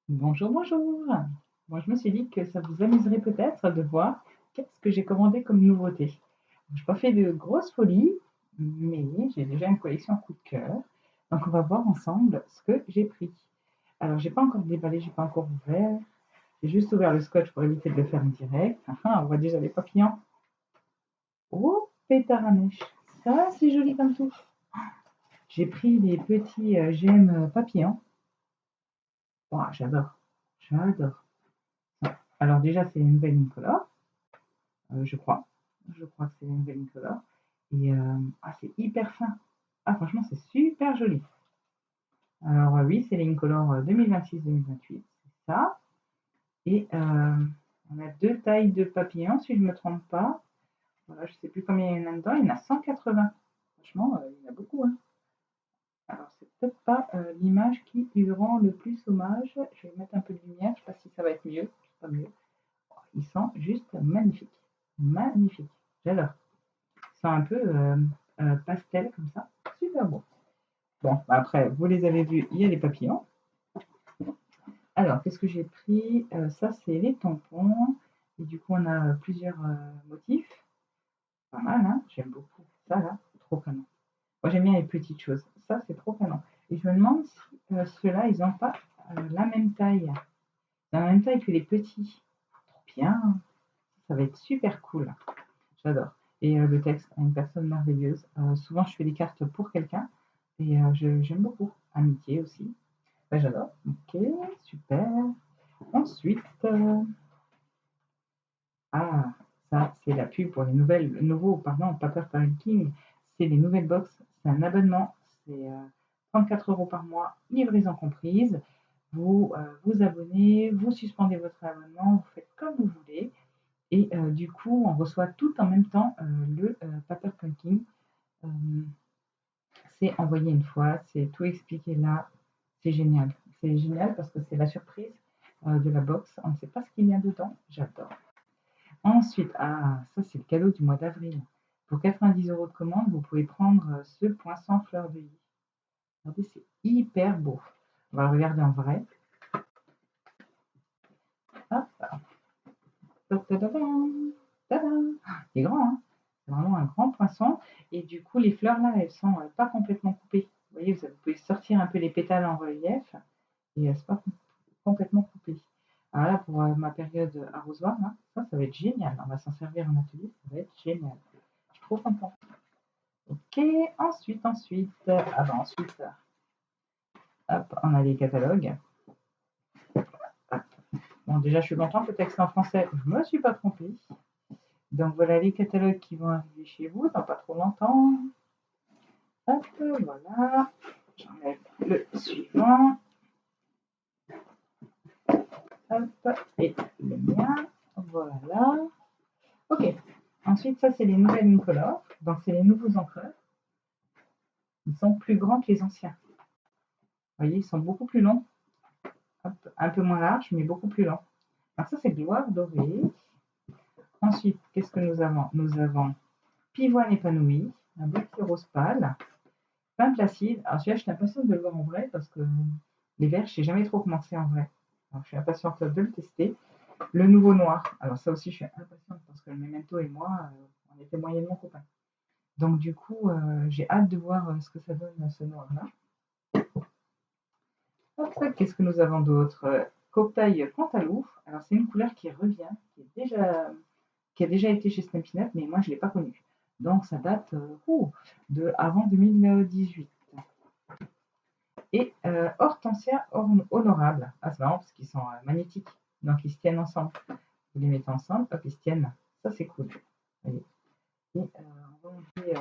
Bonjour, bonjour. Moi, je me suis dit que ça vous amuserait peut-être de voir qu'est-ce que j'ai commandé comme nouveauté. Je n'ai pas fait de grosses folies, mais j'ai déjà une collection coup de cœur. Donc, on va voir ensemble ce que j'ai pris. Alors, j'ai pas encore déballé, j'ai pas encore ouvert. J'ai juste ouvert le scotch pour éviter de le faire en direct. Enfin, on voit déjà les papillons. Oh, pétard à mèche. Ça, c'est joli comme tout. J'ai pris des petits gemmes papillons. Ouah, j'adore. J'adore. Alors déjà, c'est une belle incolore. Je crois. Je crois que c'est une nouvelle incolore. Et c'est hyper fin. Ah, franchement, c'est super joli. Alors, oui, c'est les incolores 2026-2028, c'est ça. Et on a deux tailles de papillons, si je ne me trompe pas. Voilà, je ne sais plus combien il y en a dedans. Il y en a 180. Franchement, il y en a beaucoup, hein. Alors, c'est peut-être pas l'image qui lui rend le plus hommage. Je vais mettre un peu de lumière. Je ne sais pas si ça va être mieux. C'est pas mieux. Ils sont juste magnifiques. Magnifiques. J'adore. C'est un peu pastel comme ça. Super beau. Bon, bah après, vous les avez vus, il y a les papillons. Alors, qu'est-ce que j'ai pris? Ça, c'est les tampons. Et du coup, on a plusieurs motifs. Pas mal, hein? J'aime beaucoup. Ça, là, trop canon. Moi, j'aime bien les petites choses. Ça, c'est trop canon. Et je me demande si ceux-là, ils n'ont pas la même taille. La même taille que les petits. Trop bien. Ça va être super cool. J'adore. Et le texte, une personne merveilleuse. Souvent, je fais des cartes pour quelqu'un. Et j'aime beaucoup. Amitié aussi. Ouais, j'adore. Ok, super. Ensuite, ah, ça, c'est la pub pour les nouvelles, le nouveau, pardon, Paper King. C'est les nouvelles box. C'est un abonnement. C'est 34 € par mois, livraison comprise. Vous vous abonnez, vous suspendez votre abonnement, vous faites comme vous voulez. Et du coup, on reçoit tout en même temps le Paper King. Euh, c'est envoyé une fois, c'est tout expliqué là. C'est génial. C'est génial parce que c'est la surprise de la box. On ne sait pas ce qu'il y a dedans. J'adore. Ensuite, ça c'est le cadeau du mois d'avril. Pour 90 € de commande, vous pouvez prendre ce poinçon fleur de lys. Regardez, c'est hyper beau. On va le regarder en vrai. Hop, il est grand, hein. C'est vraiment un grand poinçon. Et du coup, les fleurs là, elles sont pas complètement coupées. Vous voyez, vous pouvez sortir un peu les pétales en relief et c'est pas complètement coupé. Alors là, pour ma période arrosoir, là, ça va être génial. On va s'en servir en atelier, ça va être génial. Je suis trop contente. Ok, ensuite, hop, on a les catalogues. Hop. Bon, déjà, je suis contente, le texte en français, je me suis pas trompée. Donc voilà les catalogues qui vont arriver chez vous dans pas trop longtemps. Hop, voilà. J'enlève le suivant. Hop, et le mien. Voilà. Ok. Ensuite, ça, c'est les nouvelles incolores. Donc, c'est les nouveaux encreurs. Ils sont plus grands que les anciens. Vous voyez, ils sont beaucoup plus longs. Hop, un peu moins larges, mais beaucoup plus longs. Alors, ça, c'est gloire dorée. Ensuite, qu'est-ce que nous avons? Nous avons pivoine épanouie, un beau petit rose pâle, pain placide. Alors, celui-là, je suis impatiente de le voir en vrai parce que les verts, je ne sais jamais trop comment c'est en vrai. Alors, je suis impatiente de le tester. Le nouveau noir. Alors, ça aussi, je suis impatiente parce que le Memento et moi, on était moyennement copains. Donc, du coup, j'ai hâte de voir ce que ça donne ce noir-là. Après, qu'est-ce que nous avons d'autre? Cocktail Cantaloupe. Alors, c'est une couleur qui revient, qui a déjà été chez Stampin' Up, mais moi, je ne l'ai pas connue. Donc, ça date de avant 2018. Et Hortensia Honorable. Ah, c'est marrant parce qu'ils sont magnétiques. Donc, ils se tiennent ensemble. Vous les mettez ensemble, hop, ils se tiennent. Ça, c'est cool. Voyez. Et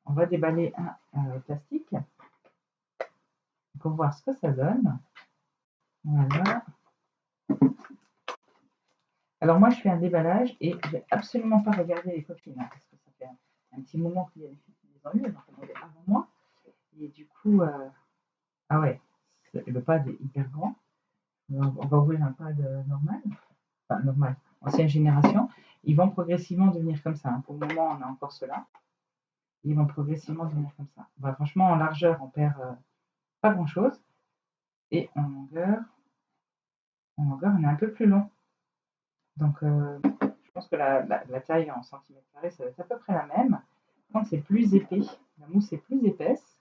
on va déballer un plastique pour voir ce que ça donne. Voilà. Alors moi, je fais un déballage et je n'ai absolument pas regardé les copines, hein, parce que ça fait un petit moment qu'il y a des filles qui les ont eues, elles ont commandé avant moi. Et du coup, ah ouais, le pad est hyper grand. On va ouvrir un pad normal, enfin normal, ancienne génération. Ils vont progressivement devenir comme ça, hein. Pour le moment, on a encore cela. Ils vont progressivement devenir comme ça. Bah, franchement, en largeur, on perd pas grand-chose. Et en longueur, En longueur, on est un peu plus long. Donc, je pense que la taille en centimètres carrés, ça va être à peu près la même. Quand c'est plus épais, la mousse est plus épaisse.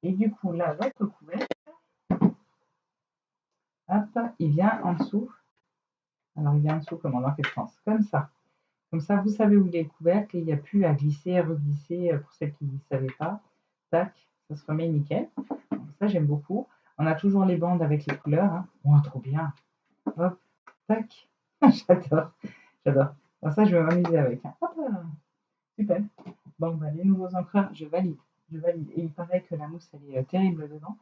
Et du coup, là, votre couvercle, hop, il vient en dessous. Alors, il vient en dessous comment? Dans quel sens? Comme ça. Comme ça, vous savez où il est le couvercle et il n'y a plus à glisser, à reglisser pour celles qui ne savaient pas. Tac, ça se remet nickel. Donc, ça, j'aime beaucoup. On a toujours les bandes avec les couleurs. Hein. Oh, trop bien. Hop, tac. J'adore. J'adore. Alors ça, je vais m'amuser avec. Hein. Hop, super. Bon, bah, les nouveaux encreurs, je valide. Je valide. Et il paraît que la mousse, elle est terrible dedans.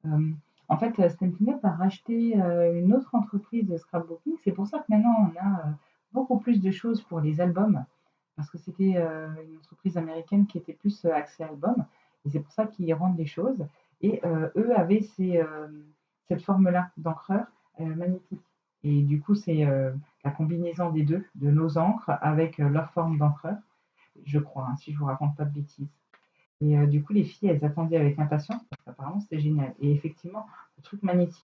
Euh, en fait, Stampin' Up a racheté une autre entreprise de scrapbooking. C'est pour ça que maintenant, on a beaucoup plus de choses pour les albums. Parce que c'était une entreprise américaine qui était plus axée album. Et c'est pour ça qu'ils rendent les choses. Et eux avaient cette forme-là d'encreur magnétique. Et du coup, c'est la combinaison des deux, de nos encres avec leur forme d'encreur, je crois, hein, si je ne vous raconte pas de bêtises. Et du coup, les filles, elles attendaient avec impatience parce qu'apparemment, c'était génial. Et effectivement, le truc magnétique,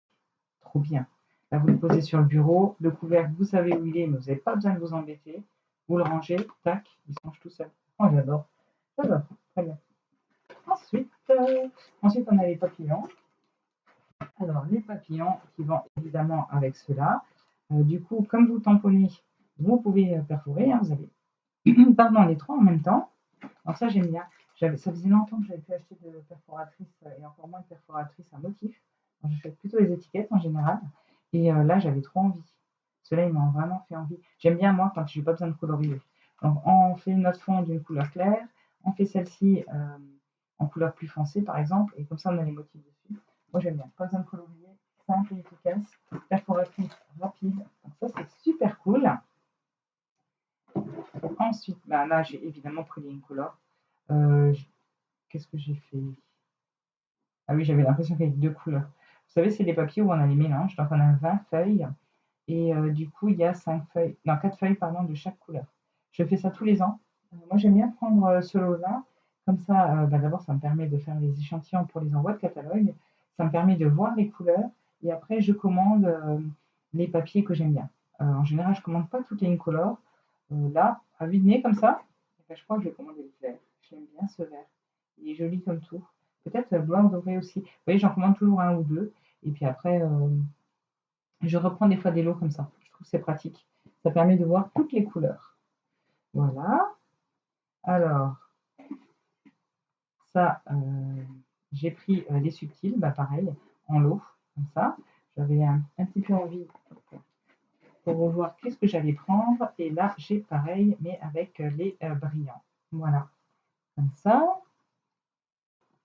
trop bien. Là, vous le posez sur le bureau, le couvercle, vous savez où il est, mais vous n'avez pas besoin de vous embêter. Vous le rangez, tac, il se range tout seul. Oh, j'adore. J'adore. Très bien. Ensuite, on a les papillons. Alors, les papillons qui vont évidemment avec ceux-là. Du coup, comme vous tamponnez, vous pouvez perforer. Hein, vous avez pardon, les trois en même temps. Alors ça, j'aime bien. Ça faisait longtemps que j'avais pu acheter de perforatrices et encore moins de perforatrices à motif. J'achète plutôt les étiquettes en général. Et là, j'avais trop envie. Ceux-là, ils m'ont vraiment fait envie. J'aime bien, moi, quand je n'ai pas besoin de colorier. Donc, on fait notre fond d'une couleur claire. On fait celle-ci en couleur plus foncée, par exemple. Et comme ça, on a les motifs dessus. Moi, j'aime bien. Pas besoin de colorier. Simple et efficace. Perforatrice rapide. Donc, ça, c'est super cool. Et ensuite, bah, là, j'ai évidemment pris les Incolor. Qu'est-ce que j'ai fait? Ah oui, j'avais l'impression qu'il y avait deux couleurs. Vous savez, c'est des papiers où on a les mélanges. Donc, on a 20 feuilles. Et du coup, il y a 5 feuilles, non, 4 feuilles pardon, de chaque couleur. Je fais ça tous les ans. Moi, j'aime bien prendre ce lot-là. Comme ça, bah, d'abord, ça me permet de faire les échantillons pour les envois de catalogue. Ça me permet de voir les couleurs. Et après, je commande les papiers que j'aime bien. En général, je ne commande pas toutes les incolores. Là, à vue de nez, comme ça, je crois que je vais commander le vert. J'aime bien ce vert. Il est joli comme tout. Peut-être blanc doré aussi. Vous voyez, j'en commande toujours un ou deux. Et puis après, je reprends des fois des lots comme ça. Je trouve que c'est pratique. Ça permet de voir toutes les couleurs. Voilà. Alors, ça, j'ai pris les subtils, bah pareil, en lot, comme ça. J'avais un petit peu envie pour revoir qu'est-ce que j'allais prendre. Et là, j'ai pareil, mais avec les brillants. Voilà, comme ça.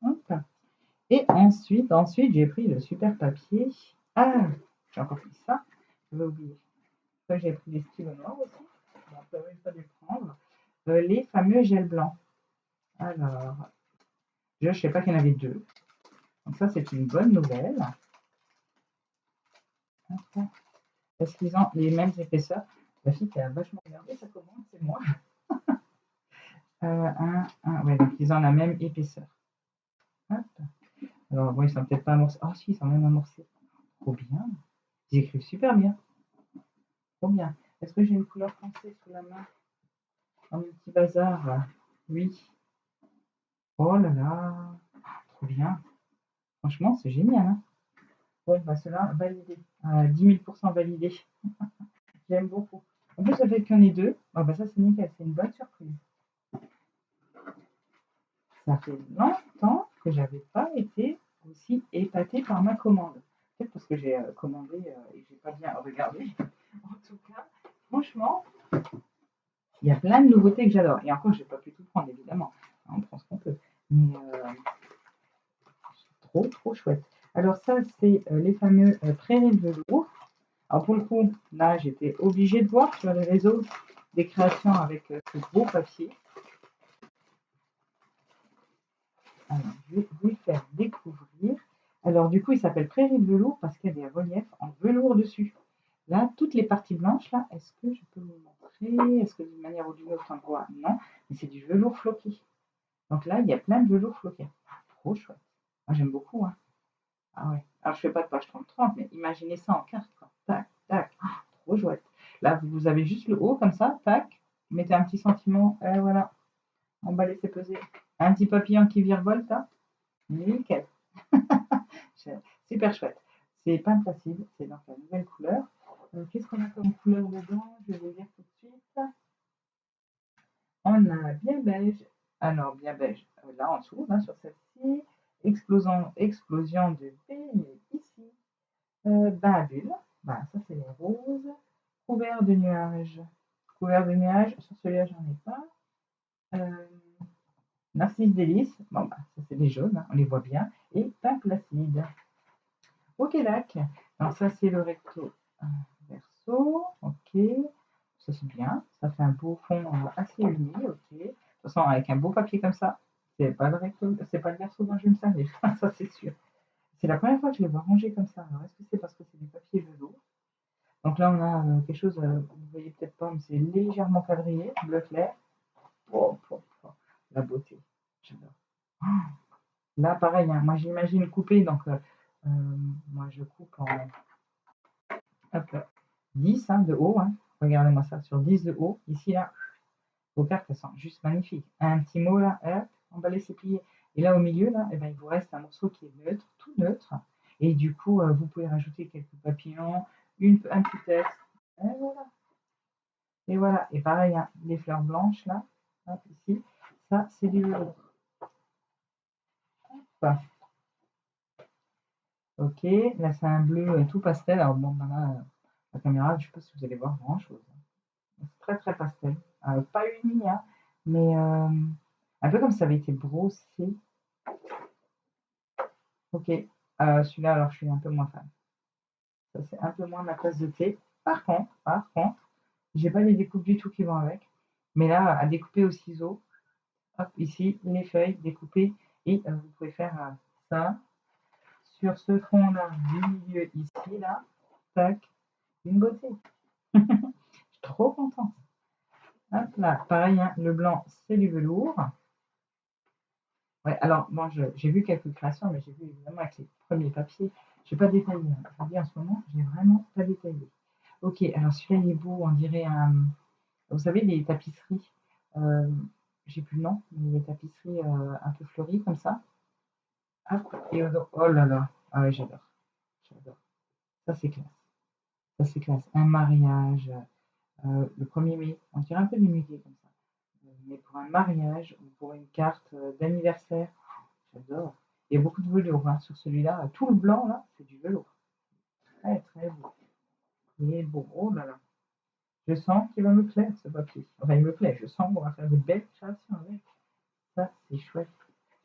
Hop. Et ensuite, j'ai pris le super papier. Ah, j'ai encore pris ça. Je vais oublier. J'ai pris des stylos noirs aussi. Donc, je vais pas les prendre. Les fameux gels blancs. Alors, je ne sais pas qu'il y en avait deux. Donc ça, c'est une bonne nouvelle. Est-ce qu'ils ont les mêmes épaisseurs? La fille qui a vachement regardé sa commande, c'est moi. Ouais, donc ils ont la même épaisseur. Hop. Alors, bon, ils sont peut-être pas amorcés. Oh, si, ils sont même amorcés. Trop bien. Ils écrivent super bien. Trop bien. Est-ce que j'ai une couleur foncée sous la main dans mon petit bazar? Oui. Oh là là. Trop bien. Franchement, c'est génial. Hein. Bon, bah, cela validé. 10 000% validé. J'aime beaucoup. En plus, le fait qu'il y en ait deux, bah, ça c'est nickel, c'est une bonne surprise. Ça fait longtemps que j'avais pas été aussi épatée par ma commande. Peut-être parce que j'ai commandé et j'ai pas bien regardé. En tout cas, franchement, il y a plein de nouveautés que j'adore. Et encore, j'ai pas pu tout prendre, évidemment. On prend ce qu'on peut. Mais trop, trop chouette. Alors ça, c'est les fameux prairies de velours. Alors pour le coup, là, j'étais obligée de voir sur les réseaux des créations avec ce beau papier. Alors, je vais vous le faire découvrir. Alors du coup, il s'appelle Prairie de velours parce qu'il y a des reliefs en velours dessus. Là, toutes les parties blanches, là, est-ce que je peux vous montrer? Est-ce que d'une manière ou d'une autre, on le voit? Non, mais c'est du velours floqué. Donc là, il y a plein de velours floqués. Trop chouette. Moi, j'aime beaucoup. Hein. Ah ouais. Alors, je fais pas de page 30-30, mais imaginez ça en carte, quoi. Tac, tac. Ah, trop chouette. Là, vous avez juste le haut, comme ça, tac. Mettez un petit sentiment, et voilà. Emballez, c'est pesé. Un petit papillon qui virevolte, là. Nickel. Super chouette. C'est peint facile, c'est donc la nouvelle couleur. Qu'est-ce qu'on a comme couleur dedans? Je vais vous dire tout de suite. On a bien beige. Alors, bien beige, là en dessous, là, sur celle-ci. Explosion de billes ici. Bain à bulles. Bah, ça, c'est les roses. Couvert de nuages. Couvert de nuages. Sur celui-là, j'en ai pas. Euh, Narcisse délice. Bon, bah, ça, c'est les jaunes, hein, on les voit bien. Et pain placide. Ok, lac. Alors, ça, c'est le recto verso. Ok. Ça, c'est bien. Ça fait un beau fond assez uni. Ok. De toute façon, avec un beau papier comme ça, c'est pas le recto, c'est pas le verso dont je vais me servir. Ça, c'est sûr. C'est la première fois que je les vois rangés comme ça. Alors, est-ce que c'est parce que c'est du papier velours? Donc là, on a quelque chose, vous ne voyez peut-être pas, mais c'est légèrement quadrillé, bleu clair. Oh, oh, oh, la beauté. J'adore. Ah, là, pareil, hein, moi j'imagine couper, donc moi je coupe en hop, 10 hein, de haut. Hein. Regardez-moi ça, sur 10 de haut. Ici, là, vos cartes, elles sont juste magnifiques. Un petit mot là, hop, emballé, c'est plié. Et là, au milieu, là, eh ben, il vous reste un morceau qui est neutre, tout neutre. Et du coup, vous pouvez rajouter quelques papillons, un petit texte. Et voilà. Et voilà. Et pareil, hein, les fleurs blanches, là, hop, ici, ça, c'est du velours. Hop. Ok, là, c'est un bleu tout pastel. Alors, bon, ben là, la caméra, je ne sais pas si vous allez voir grand-chose. C'est très, très pastel. Pas uni, hein, mais un peu comme ça avait été brossé. Ok, celui-là, alors, je suis un peu moins fan. Ça, c'est un peu moins ma tasse de thé. Par contre, j'ai pas les découpes du tout qui vont avec. Mais là, à découper au ciseau, hop, ici, les feuilles découpées. Et vous pouvez faire ça sur ce fond-là du milieu ici, là. Tac, une beauté. Je suis trop contente. Hop là, pareil, hein, le blanc, c'est du velours. Ouais, alors, moi, j'ai vu quelques créations, mais j'ai vu évidemment avec les premiers papiers. Je n'ai pas détaillé. Hein. Je vous dis en ce moment, je n'ai vraiment pas détaillé. Ok, alors celui-là, il est beau, on dirait un. Vous savez, les tapisseries, euh, j'ai plus le nom, mais les tapisseries un peu fleuries comme ça. Hop, et oh là là, ah ouais, j'adore. J'adore. Ça, c'est classe. Ça, c'est classe. Un mariage, le 1er mai, on dirait un peu du muguet comme ça. Mais pour un mariage ou pour une carte d'anniversaire, j'adore. Il y a beaucoup de velours hein, sur celui-là. Tout le blanc, là, c'est du velours. Très, très beau. Il est beau. Oh là là. Je sens qu'il va me plaire, ce papier. Enfin, il me plaît. Je sens qu'on va faire de belles créations avec. Ça, c'est chouette.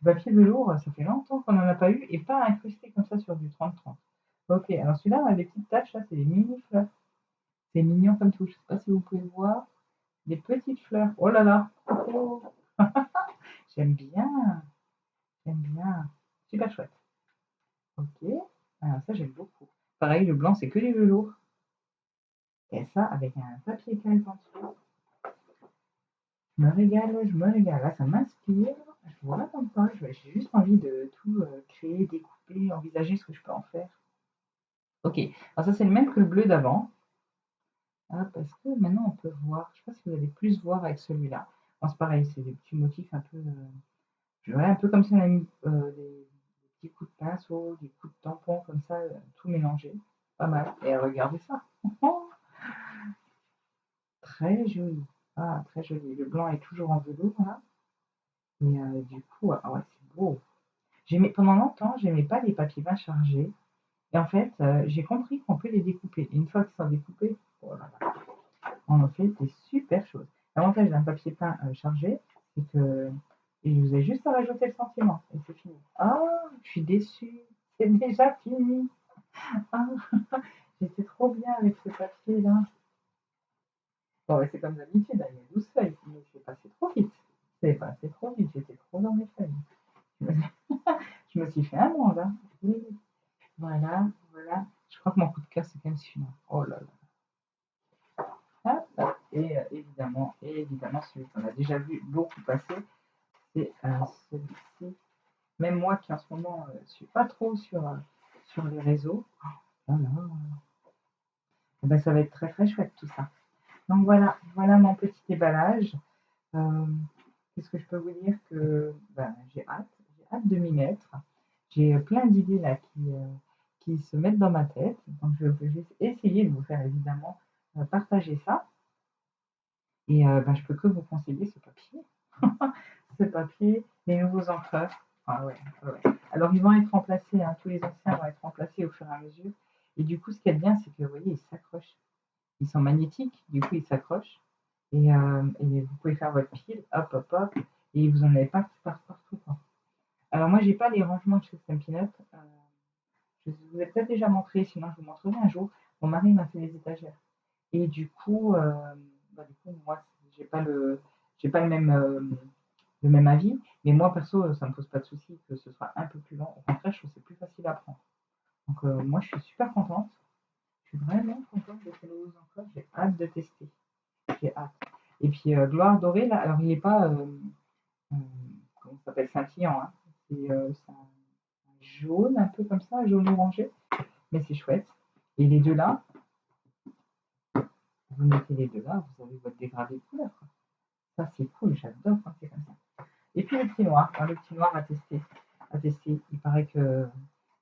Le papier velours, ça fait longtemps qu'on n'en a pas eu et pas incrusté comme ça sur du 30-30. Ok, alors celui-là, on a des petites taches, là, c'est des mini-fleurs. C'est mignon comme tout. Je ne sais pas si vous pouvez voir. Des petites fleurs. Oh là là. Oh. J'aime bien. J'aime bien. Super chouette. Ok. Alors ça, j'aime beaucoup. Pareil, le blanc, c'est que du velours. Et ça, avec un papier calque en dessous. Je me régale, je me régale. Là, ça m'inspire. Je vous raconte pas. J'ai juste envie de tout créer, découper, envisager ce que je peux en faire. Ok. Alors ça, c'est le même que le bleu d'avant. Ah, parce que maintenant, on peut voir. Je ne sais pas si vous allez plus voir avec celui-là. Bon, c'est pareil, c'est des petits motifs un peu. Je dirais un peu comme si on avait mis des petits coups de pinceau, des coups de tampon, comme ça, tout mélangé. Pas mal. Et regardez ça. Très joli. Ah, très joli. Le blanc est toujours en velours, là. Et du coup, ah ouais, c'est beau. Pendant longtemps, j'aimais pas les papiers bien chargés. Et en fait, j'ai compris qu'on peut les découper. Et une fois qu'ils sont découpés, oh là là, on en fait des super choses. L'avantage d'un papier peint chargé, c'est que et vous avez juste à rajouter le sentiment et c'est fini. Ah, je suis déçue, c'est déjà fini. Ah, j'étais trop bien avec ce papier-là. Bon, ouais, c'est comme d'habitude, hein, il y a 12 feuilles, mais c'est passé trop vite. C'est passé trop vite, j'étais trop dans mes feuilles. Je me, je me suis fait un monde. Hein. Oui, voilà, voilà. Je crois que mon coup de cœur, c'est quand même celui-là. Oh là là. Hop, et évidemment, celui qu'on a déjà vu beaucoup passer, c'est celui-ci. Même moi qui en ce moment ne suis pas trop sur sur les réseaux. Oh là là. Eh ben, ça va être très très chouette tout ça. Donc voilà, voilà mon petit déballage. Euh, Qu'est-ce que je peux vous dire que ben, j'ai hâte de m'y mettre. J'ai plein d'idées là qui se mettent dans ma tête. Donc je vais essayer de vous faire évidemment partager ça. Et ben, je peux que vous conseiller ce papier. Ce papier, les nouveaux encreurs. Ah ouais, ouais, ouais. Alors ils vont être remplacés, hein, tous les anciens vont être remplacés au fur et à mesure. Et du coup, ce qui est bien, c'est que vous voyez, ils s'accrochent. Ils sont magnétiques, du coup ils s'accrochent. Et vous pouvez faire votre pile, hop, hop, hop, et vous en avez pas partout, quoi. Alors moi, j'ai pas les rangements de chez Stampin' Up. Je vous ai peut-être déjà montré, sinon je vous montrerai un jour. Mon mari m'a fait les étagères. Et du coup moi, j'ai pas le même avis. Mais moi, perso, ça me pose pas de souci que ce soit un peu plus lent. Au contraire, je trouve que c'est plus facile à prendre. Donc moi, je suis super contente. Je suis vraiment contente de ces nouveaux encore. J'ai hâte de tester. J'ai hâte. Et puis, Gloire Dorée, là, alors il n'est pas, euh, comment ça s'appelle, scintillant, hein. C'est un jaune, un peu comme ça, jaune orangé, mais c'est chouette. Et les deux là, vous mettez les deux là, vous avez votre dégradé de couleur, quoi. Ça, c'est cool, j'adore quand c'est comme ça. Et puis le petit noir, hein, le petit noir à tester. À tester. Il paraît que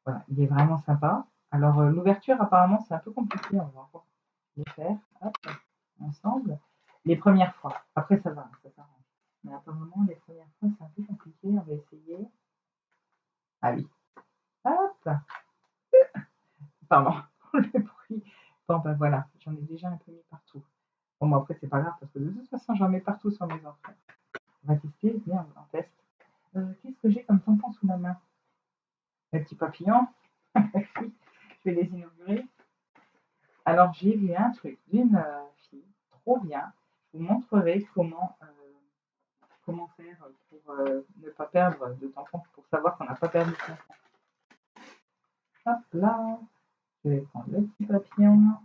voilà, il est vraiment sympa. Alors, l'ouverture, apparemment, c'est un peu compliqué. On va encore les faire hop, ensemble. Les premières fois. Après, ça va, ça s'arrange. Mais apparemment, les premières fois, c'est un peu compliqué. On va essayer. Ah oui. Hop. Pardon pour le bruit. Bon, ben voilà, j'en ai déjà un peu mis partout. Bon, moi, après, c'est pas grave parce que de toute façon, j'en mets partout sur mes enfants. On va tester. Viens, on teste. Qu'est-ce que j'ai comme tampon sous la main? Les petits papillons. Je vais les inaugurer. Alors, j'ai vu un truc d'une fille, trop bien. Je vous montrerai comment faire pour ne pas perdre de tampon, pour savoir qu'on n'a pas perdu de tampon. Hop là, je vais prendre le petit papillon,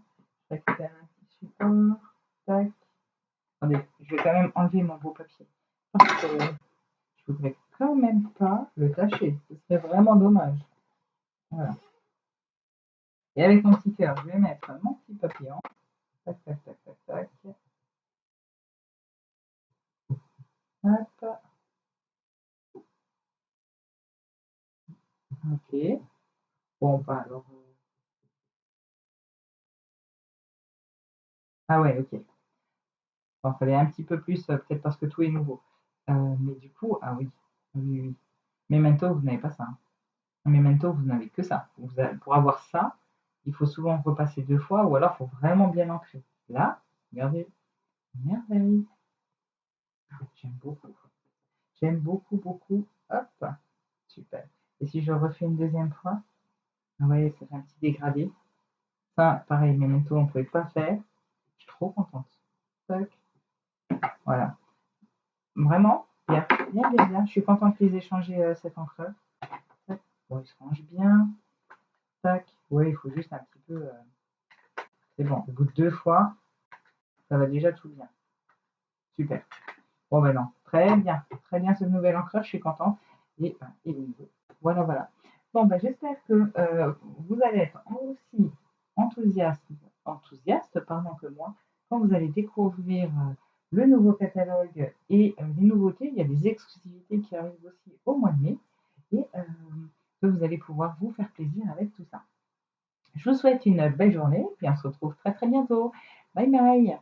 je récupère un petit support, tac. Attendez, je vais quand même enlever mon beau papier. Parce que je voudrais quand même pas le tâcher. Ce serait vraiment dommage. Voilà. Et avec mon petit cœur, je vais mettre mon petit papillon. Tac, tac, tac, tac, tac. Hop. Ok. Bon, bah alors. Ah ouais, ok. Bon, il fallait un petit peu plus, peut-être parce que tout est nouveau. Mais du coup, ah oui, oui, oui, oui. Memento, vous n'avez pas ça, hein. Memento, vous n'avez que ça. Pour avoir ça, il faut souvent repasser deux fois ou alors il faut vraiment bien ancrer. Là, regardez, merveille. J'aime beaucoup. J'aime beaucoup, beaucoup. Hop, super. Et si je refais une deuxième fois, ah ouais, ça fait un petit dégradé. Ça, pareil, Memento, on ne pouvait pas faire. Je suis trop contente. Tac, voilà. Vraiment, bien, bien, bien, bien. Je suis contente qu'ils aient changé cet encreur. Tac. Bon, il se range bien. Tac. Ouais, il faut juste un petit peu. C'est bon. Au bout de deux fois, ça va déjà tout bien. Super. Bon, ben non. Très bien ce nouvel encreur. Je suis contente. Et le nouveau. Voilà, voilà. Bon, ben j'espère que vous allez être aussi enthousiaste, pardon, que moi quand vous allez découvrir le nouveau catalogue et les nouveautés. Il y a des exclusivités qui arrivent aussi au mois de mai et que vous allez pouvoir vous faire plaisir avec tout ça. Je vous souhaite une belle journée, puis on se retrouve très très bientôt. Bye bye.